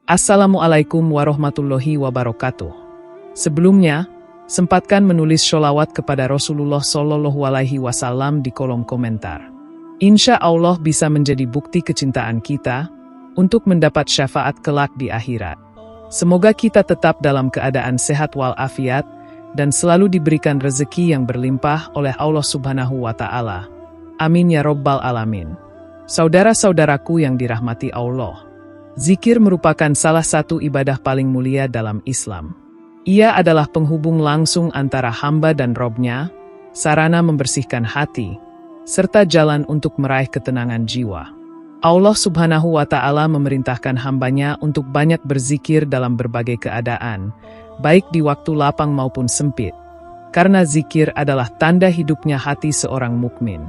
Assalamualaikum warahmatullahi wabarakatuh. Sebelumnya, sempatkan menulis sholawat kepada Rasulullah Shallallahu Alaihi Wasallam di kolom komentar. Insya Allah bisa menjadi bukti kecintaan kita untuk mendapat syafaat kelak di akhirat. Semoga kita tetap dalam keadaan sehat walafiat dan selalu diberikan rezeki yang berlimpah oleh Allah Subhanahu wa Ta'ala. Amin ya Rabbal Alamin. Saudara-saudaraku yang dirahmati Allah, zikir merupakan salah satu ibadah paling mulia dalam Islam. Ia adalah penghubung langsung antara hamba dan Robnya, sarana membersihkan hati, serta jalan untuk meraih ketenangan jiwa. Allah Subhanahu wa Ta'ala memerintahkan hambanya untuk banyak berzikir dalam berbagai keadaan, baik di waktu lapang maupun sempit, karena zikir adalah tanda hidupnya hati seorang mukmin.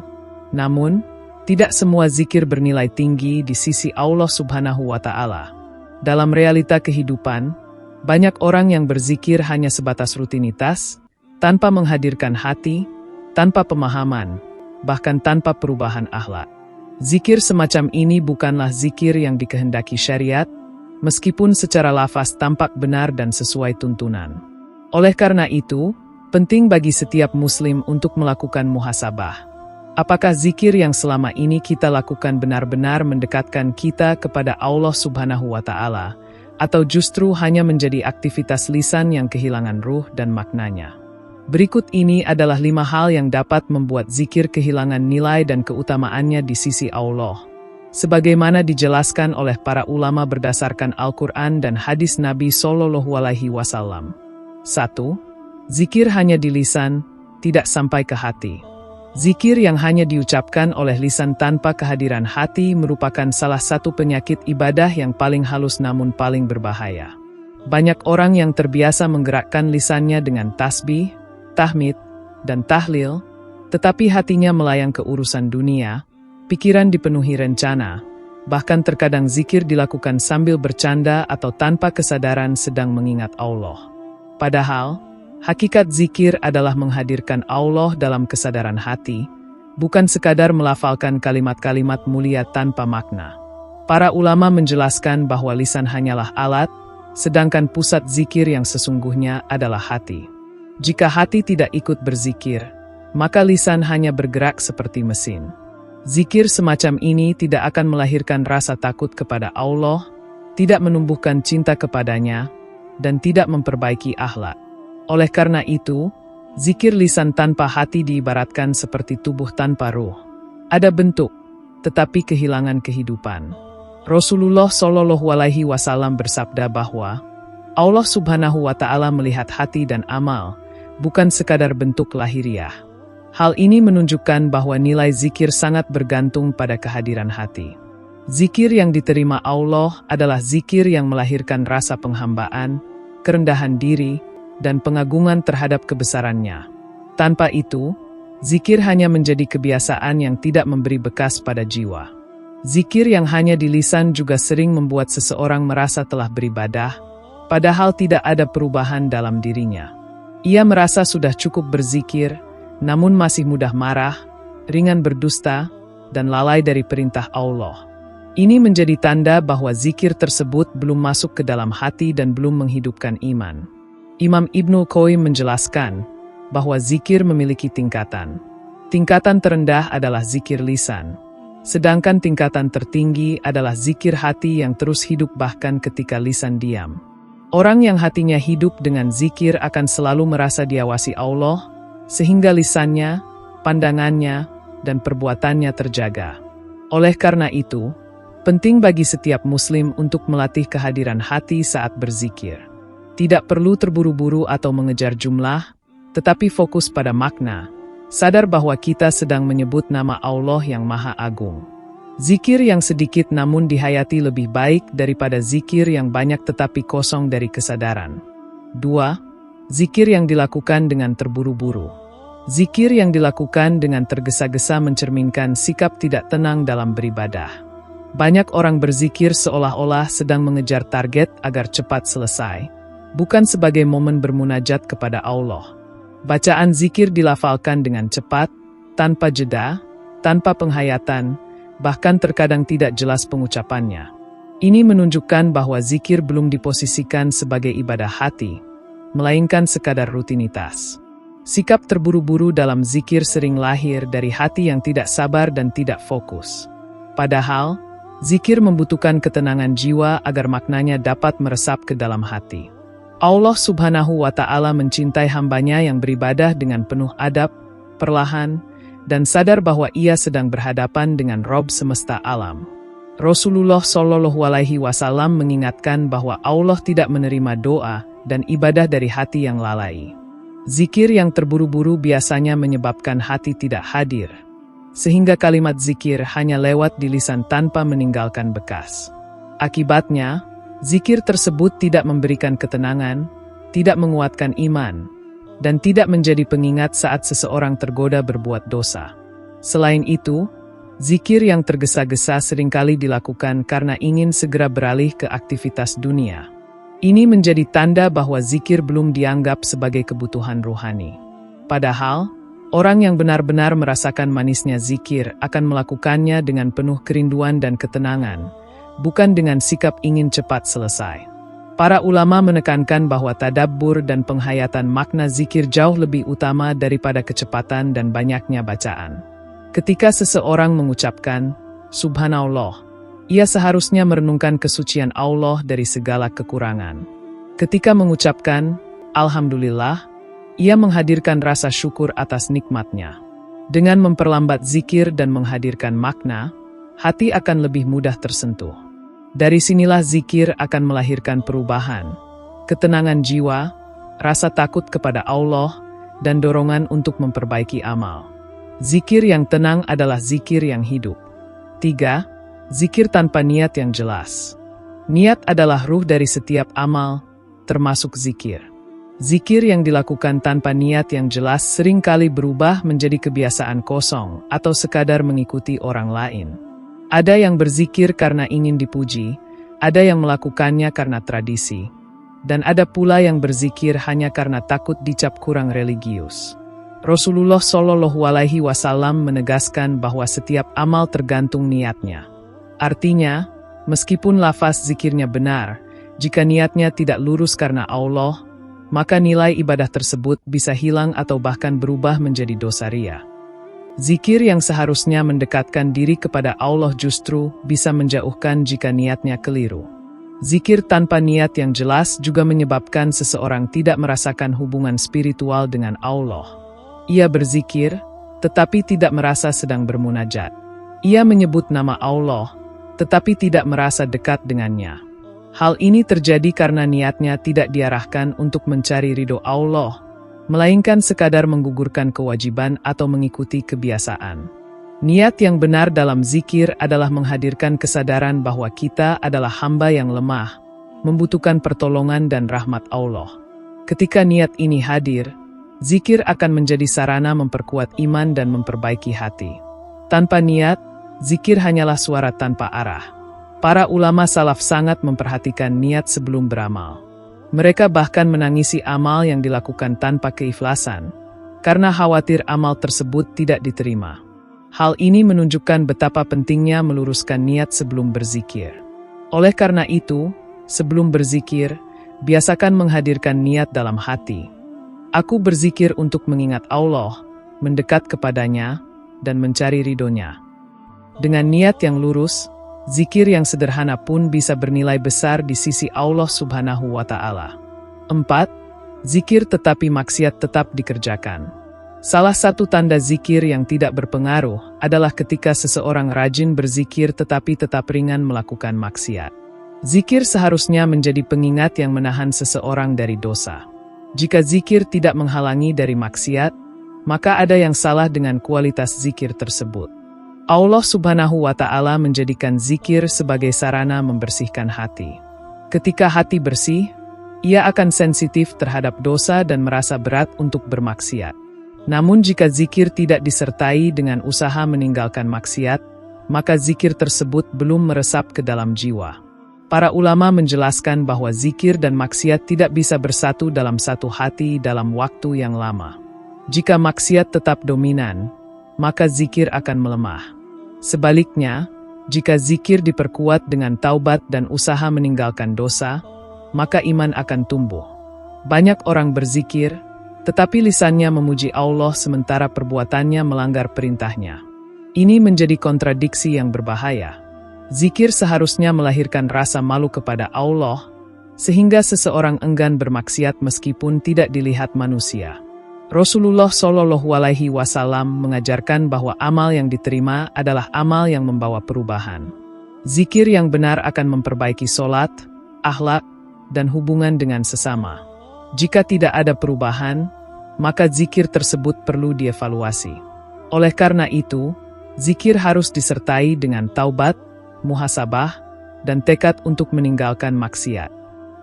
Namun, tidak semua zikir bernilai tinggi di sisi Allah Subhanahu wa Ta'ala. Dalam realita kehidupan, banyak orang yang berzikir hanya sebatas rutinitas, tanpa menghadirkan hati, tanpa pemahaman, bahkan tanpa perubahan akhlak. Zikir semacam ini bukanlah zikir yang dikehendaki syariat, meskipun secara lafaz tampak benar dan sesuai tuntunan. Oleh karena itu, penting bagi setiap muslim untuk melakukan muhasabah. Apakah zikir yang selama ini kita lakukan benar-benar mendekatkan kita kepada Allah Subhanahu wa Ta'ala, atau justru hanya menjadi aktivitas lisan yang kehilangan ruh dan maknanya? Berikut ini adalah 5 hal yang dapat membuat zikir kehilangan nilai dan keutamaannya di sisi Allah, sebagaimana dijelaskan oleh para ulama berdasarkan Al-Quran dan hadis Nabi Shallallahu Alaihi Wasallam. 1. Zikir hanya di lisan, tidak sampai ke hati. Zikir yang hanya diucapkan oleh lisan tanpa kehadiran hati merupakan salah satu penyakit ibadah yang paling halus namun paling berbahaya. Banyak orang yang terbiasa menggerakkan lisannya dengan tasbih, tahmid, dan tahlil, tetapi hatinya melayang ke urusan dunia, pikiran dipenuhi rencana, bahkan terkadang zikir dilakukan sambil bercanda atau tanpa kesadaran sedang mengingat Allah. Padahal, hakikat zikir adalah menghadirkan Allah dalam kesadaran hati, bukan sekadar melafalkan kalimat-kalimat mulia tanpa makna. Para ulama menjelaskan bahwa lisan hanyalah alat, sedangkan pusat zikir yang sesungguhnya adalah hati. Jika hati tidak ikut berzikir, maka lisan hanya bergerak seperti mesin. Zikir semacam ini tidak akan melahirkan rasa takut kepada Allah, tidak menumbuhkan cinta kepadanya, dan tidak memperbaiki akhlak. Oleh karena itu, zikir lisan tanpa hati diibaratkan seperti tubuh tanpa ruh. Ada bentuk, tetapi kehilangan kehidupan. Rasulullah Shallallahu Alaihi Wasallam bersabda bahwa Allah Subhanahu wa Ta'ala melihat hati dan amal, bukan sekadar bentuk lahiriah. Hal ini menunjukkan bahwa nilai zikir sangat bergantung pada kehadiran hati. Zikir yang diterima Allah adalah zikir yang melahirkan rasa penghambaan, kerendahan diri, dan pengagungan terhadap kebesarannya. Tanpa itu, zikir hanya menjadi kebiasaan yang tidak memberi bekas pada jiwa. Zikir yang hanya di lisan juga sering membuat seseorang merasa telah beribadah, padahal tidak ada perubahan dalam dirinya. Ia merasa sudah cukup berzikir, namun masih mudah marah, ringan berdusta, dan lalai dari perintah Allah. Ini menjadi tanda bahwa zikir tersebut belum masuk ke dalam hati dan belum menghidupkan iman. Imam Ibnul Qayyim menjelaskan bahwa zikir memiliki tingkatan. Tingkatan terendah adalah zikir lisan, sedangkan tingkatan tertinggi adalah zikir hati yang terus hidup bahkan ketika lisan diam. Orang yang hatinya hidup dengan zikir akan selalu merasa diawasi Allah, sehingga lisannya, pandangannya, dan perbuatannya terjaga. Oleh karena itu, penting bagi setiap muslim untuk melatih kehadiran hati saat berzikir. Tidak perlu terburu-buru atau mengejar jumlah, tetapi fokus pada makna, sadar bahwa kita sedang menyebut nama Allah yang Maha Agung. Zikir yang sedikit namun dihayati lebih baik daripada zikir yang banyak tetapi kosong dari kesadaran. 2. Zikir yang dilakukan dengan terburu-buru. Zikir yang dilakukan dengan tergesa-gesa mencerminkan sikap tidak tenang dalam beribadah. Banyak orang berzikir seolah-olah sedang mengejar target agar cepat selesai, bukan sebagai momen bermunajat kepada Allah. Bacaan zikir dilafalkan dengan cepat, tanpa jeda, tanpa penghayatan, bahkan terkadang tidak jelas pengucapannya. Ini menunjukkan bahwa zikir belum diposisikan sebagai ibadah hati, melainkan sekadar rutinitas. Sikap terburu-buru dalam zikir sering lahir dari hati yang tidak sabar dan tidak fokus. Padahal, zikir membutuhkan ketenangan jiwa agar maknanya dapat meresap ke dalam hati. Allah Subhanahu wa Ta'ala mencintai hambanya yang beribadah dengan penuh adab, perlahan, dan sadar bahwa ia sedang berhadapan dengan Rob semesta alam. Rasulullah Shallallahu Alaihi Wasallam mengingatkan bahwa Allah tidak menerima doa dan ibadah dari hati yang lalai. Zikir yang terburu-buru biasanya menyebabkan hati tidak hadir, sehingga kalimat zikir hanya lewat di lisan tanpa meninggalkan bekas. Akibatnya, zikir tersebut tidak memberikan ketenangan, tidak menguatkan iman, dan tidak menjadi pengingat saat seseorang tergoda berbuat dosa. Selain itu, zikir yang tergesa-gesa seringkali dilakukan karena ingin segera beralih ke aktivitas dunia. Ini menjadi tanda bahwa zikir belum dianggap sebagai kebutuhan rohani. Padahal, orang yang benar-benar merasakan manisnya zikir akan melakukannya dengan penuh kerinduan dan ketenangan, bukan dengan sikap ingin cepat selesai. Para ulama menekankan bahwa tadabbur dan penghayatan makna zikir jauh lebih utama daripada kecepatan dan banyaknya bacaan. Ketika seseorang mengucapkan, Subhanallah, ia seharusnya merenungkan kesucian Allah dari segala kekurangan. Ketika mengucapkan, Alhamdulillah, ia menghadirkan rasa syukur atas nikmatnya. Dengan memperlambat zikir dan menghadirkan makna, hati akan lebih mudah tersentuh. Dari sinilah zikir akan melahirkan perubahan, ketenangan jiwa, rasa takut kepada Allah, dan dorongan untuk memperbaiki amal. Zikir yang tenang adalah zikir yang hidup. 3. Zikir tanpa niat yang jelas. Niat adalah ruh dari setiap amal, termasuk zikir. Zikir yang dilakukan tanpa niat yang jelas seringkali berubah menjadi kebiasaan kosong atau sekadar mengikuti orang lain. Ada yang berzikir karena ingin dipuji, ada yang melakukannya karena tradisi, dan ada pula yang berzikir hanya karena takut dicap kurang religius. Rasulullah Shallallahu Alaihi Wasallam menegaskan bahwa setiap amal tergantung niatnya. Artinya, meskipun lafaz zikirnya benar, jika niatnya tidak lurus karena Allah, maka nilai ibadah tersebut bisa hilang atau bahkan berubah menjadi dosa ria. Zikir yang seharusnya mendekatkan diri kepada Allah justru bisa menjauhkan jika niatnya keliru. Zikir tanpa niat yang jelas juga menyebabkan seseorang tidak merasakan hubungan spiritual dengan Allah. Ia berzikir, tetapi tidak merasa sedang bermunajat. Ia menyebut nama Allah, tetapi tidak merasa dekat dengannya. Hal ini terjadi karena niatnya tidak diarahkan untuk mencari ridho Allah, melainkan sekadar menggugurkan kewajiban atau mengikuti kebiasaan. Niat yang benar dalam zikir adalah menghadirkan kesadaran bahwa kita adalah hamba yang lemah, membutuhkan pertolongan dan rahmat Allah. Ketika niat ini hadir, zikir akan menjadi sarana memperkuat iman dan memperbaiki hati. Tanpa niat, zikir hanyalah suara tanpa arah. Para ulama salaf sangat memperhatikan niat sebelum beramal. Mereka bahkan menangisi amal yang dilakukan tanpa keikhlasan, karena khawatir amal tersebut tidak diterima. Hal ini menunjukkan betapa pentingnya meluruskan niat sebelum berzikir. Oleh karena itu, sebelum berzikir, biasakan menghadirkan niat dalam hati. Aku berzikir untuk mengingat Allah, mendekat kepadanya, dan mencari ridhonya. Dengan niat yang lurus, zikir yang sederhana pun bisa bernilai besar di sisi Allah Subhanahu wa Ta'ala. 4. Zikir tetapi maksiat tetap dikerjakan. Salah satu tanda zikir yang tidak berpengaruh adalah ketika seseorang rajin berzikir tetapi tetap ringan melakukan maksiat. Zikir seharusnya menjadi pengingat yang menahan seseorang dari dosa. Jika zikir tidak menghalangi dari maksiat, maka ada yang salah dengan kualitas zikir tersebut. Allah Subhanahu wa Ta'ala menjadikan zikir sebagai sarana membersihkan hati. Ketika hati bersih, ia akan sensitif terhadap dosa dan merasa berat untuk bermaksiat. Namun jika zikir tidak disertai dengan usaha meninggalkan maksiat, maka zikir tersebut belum meresap ke dalam jiwa. Para ulama menjelaskan bahwa zikir dan maksiat tidak bisa bersatu dalam satu hati dalam waktu yang lama. Jika maksiat tetap dominan, maka zikir akan melemah. Sebaliknya, Jika zikir diperkuat dengan taubat dan usaha meninggalkan dosa, maka iman akan tumbuh. Banyak orang berzikir, tetapi lisannya memuji Allah sementara perbuatannya melanggar perintahnya. Ini menjadi kontradiksi yang berbahaya. Zikir seharusnya melahirkan rasa malu kepada Allah, sehingga seseorang enggan bermaksiat meskipun tidak dilihat manusia. Rasulullah Shallallahu Alaihi Wasallam mengajarkan bahwa amal yang diterima adalah amal yang membawa perubahan. Zikir yang benar akan memperbaiki solat, akhlak, dan hubungan dengan sesama. Jika tidak ada perubahan, maka zikir tersebut perlu dievaluasi. Oleh karena itu, zikir harus disertai dengan taubat, muhasabah, dan tekad untuk meninggalkan maksiat.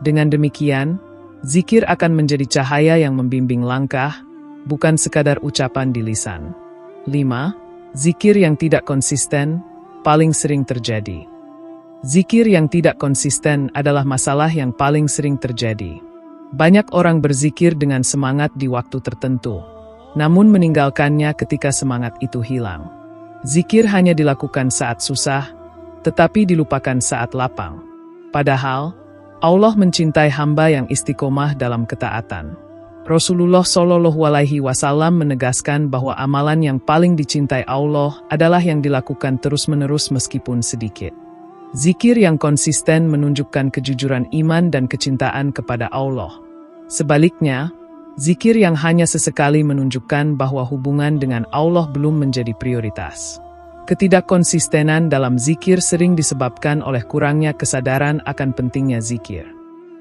Dengan demikian, zikir akan menjadi cahaya yang membimbing langkah, bukan sekadar ucapan di lisan. 5. Zikir yang tidak konsisten, paling sering terjadi. Zikir yang tidak konsisten adalah masalah yang paling sering terjadi. Banyak orang berzikir dengan semangat di waktu tertentu, namun meninggalkannya ketika semangat itu hilang. Zikir hanya dilakukan saat susah, tetapi dilupakan saat lapang. Padahal, Allah mencintai hamba yang istiqomah dalam ketaatan. Rasulullah Shallallahu Alaihi Wasallam menegaskan bahwa amalan yang paling dicintai Allah adalah yang dilakukan terus-menerus meskipun sedikit. Zikir yang konsisten menunjukkan kejujuran iman dan kecintaan kepada Allah. Sebaliknya, zikir yang hanya sesekali menunjukkan bahwa hubungan dengan Allah belum menjadi prioritas. Ketidakkonsistenan dalam zikir sering disebabkan oleh kurangnya kesadaran akan pentingnya zikir.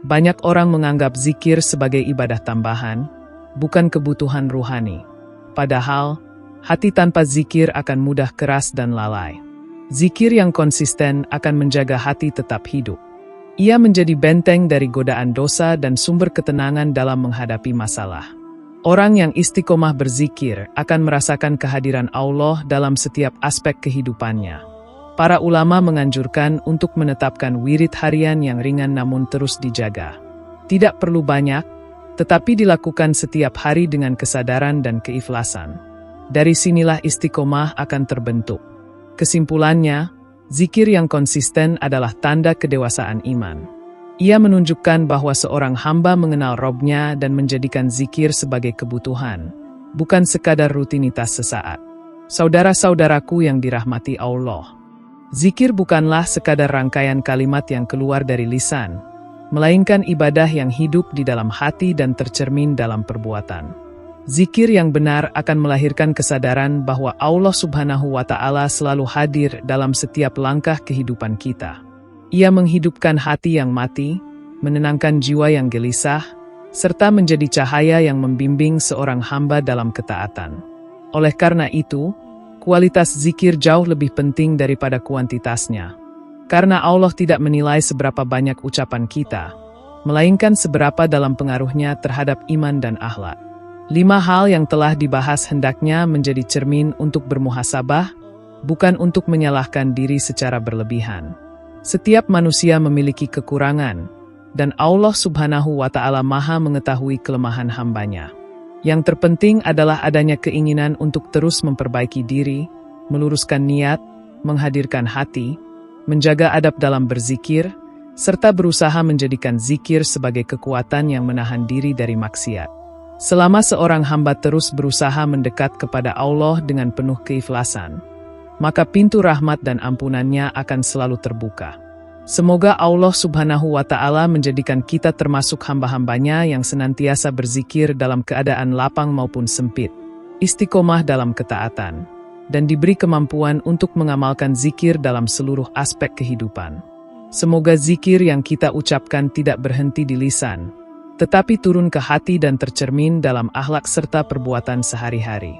Banyak orang menganggap zikir sebagai ibadah tambahan, bukan kebutuhan ruhani. Padahal, hati tanpa zikir akan mudah keras dan lalai. Zikir yang konsisten akan menjaga hati tetap hidup. Ia menjadi benteng dari godaan dosa dan sumber ketenangan dalam menghadapi masalah. Orang yang istiqomah berzikir akan merasakan kehadiran Allah dalam setiap aspek kehidupannya. Para ulama menganjurkan untuk menetapkan wirid harian yang ringan namun terus dijaga. Tidak perlu banyak, tetapi dilakukan setiap hari dengan kesadaran dan keikhlasan. Dari sinilah istiqomah akan terbentuk. Kesimpulannya, zikir yang konsisten adalah tanda kedewasaan iman. Ia menunjukkan bahwa seorang hamba mengenal Robnya dan menjadikan zikir sebagai kebutuhan, bukan sekadar rutinitas sesaat. Saudara-saudaraku yang dirahmati Allah, zikir bukanlah sekadar rangkaian kalimat yang keluar dari lisan, melainkan ibadah yang hidup di dalam hati dan tercermin dalam perbuatan. Zikir yang benar akan melahirkan kesadaran bahwa Allah Subhanahu wa Ta'ala selalu hadir dalam setiap langkah kehidupan kita. Ia menghidupkan hati yang mati, menenangkan jiwa yang gelisah, serta menjadi cahaya yang membimbing seorang hamba dalam ketaatan. Oleh karena itu, kualitas zikir jauh lebih penting daripada kuantitasnya. Karena Allah tidak menilai seberapa banyak ucapan kita, melainkan seberapa dalam pengaruhnya terhadap iman dan akhlak. 5 hal yang telah dibahas hendaknya menjadi cermin untuk bermuhasabah, bukan untuk menyalahkan diri secara berlebihan. Setiap manusia memiliki kekurangan, dan Allah Subhanahu wa Ta'ala Maha mengetahui kelemahan hambanya. Yang terpenting adalah adanya keinginan untuk terus memperbaiki diri, meluruskan niat, menghadirkan hati, menjaga adab dalam berzikir, serta berusaha menjadikan zikir sebagai kekuatan yang menahan diri dari maksiat. Selama seorang hamba terus berusaha mendekat kepada Allah dengan penuh keikhlasan, maka pintu rahmat dan ampunannya akan selalu terbuka. Semoga Allah Subhanahu wa Ta'ala menjadikan kita termasuk hamba-hambanya yang senantiasa berzikir dalam keadaan lapang maupun sempit, istiqomah dalam ketaatan, dan diberi kemampuan untuk mengamalkan zikir dalam seluruh aspek kehidupan. Semoga zikir yang kita ucapkan tidak berhenti di lisan, tetapi turun ke hati dan tercermin dalam akhlak serta perbuatan sehari-hari.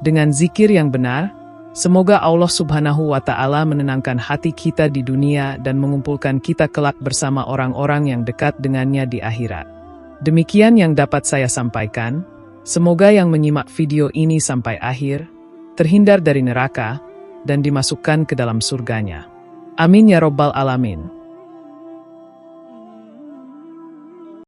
Dengan zikir yang benar, semoga Allah Subhanahu wa Ta'ala menenangkan hati kita di dunia dan mengumpulkan kita kelak bersama orang-orang yang dekat dengannya di akhirat. Demikian yang dapat saya sampaikan. Semoga yang menyimak video ini sampai akhir terhindar dari neraka dan dimasukkan ke dalam surganya. Amin ya Rabbal Alamin.